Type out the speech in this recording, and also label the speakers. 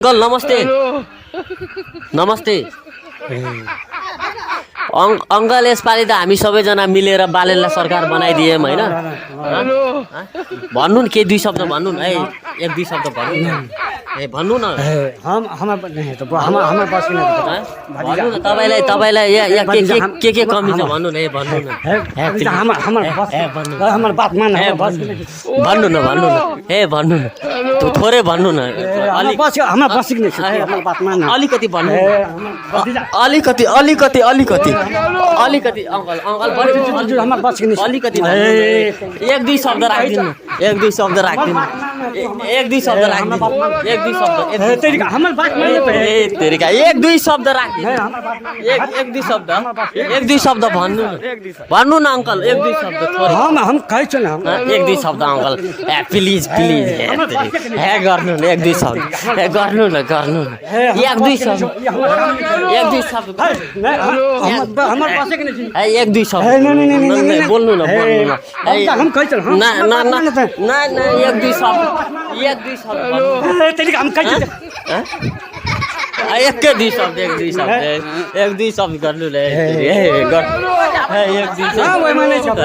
Speaker 1: uncle नमस्ते नमस्ते uncle यसपालि त हामी सबैजना मिलेर बालेनलाई सरकार बनाइदियौँ होइन भन्नु न के दुई शब्द भन्नु न एक दुई शब्द भन्नु न भन्नु न भन्नु न तपाईलाई के कमी छ भन्नु न भन्नु न भन्नु न भन्नु न थोरै भन्नु न अलिकति भन्नु अलिकति अंकल अलिकति एक दुई शब्द राखिदिनु एक दुई शब्द राखिदिनु एक दुई शब्द एक दुई शब्द भन्नु न अंकल एक दुई शब्द एक दुई शब्द अंकल प्लिज गर्नु न एक दुई शब्द गर्नु न एक दुई शब्द एक दुई शब्द बोल्नु न एक दुई शब्द एक दुई शब्द गर्नु न एक दुई शब्द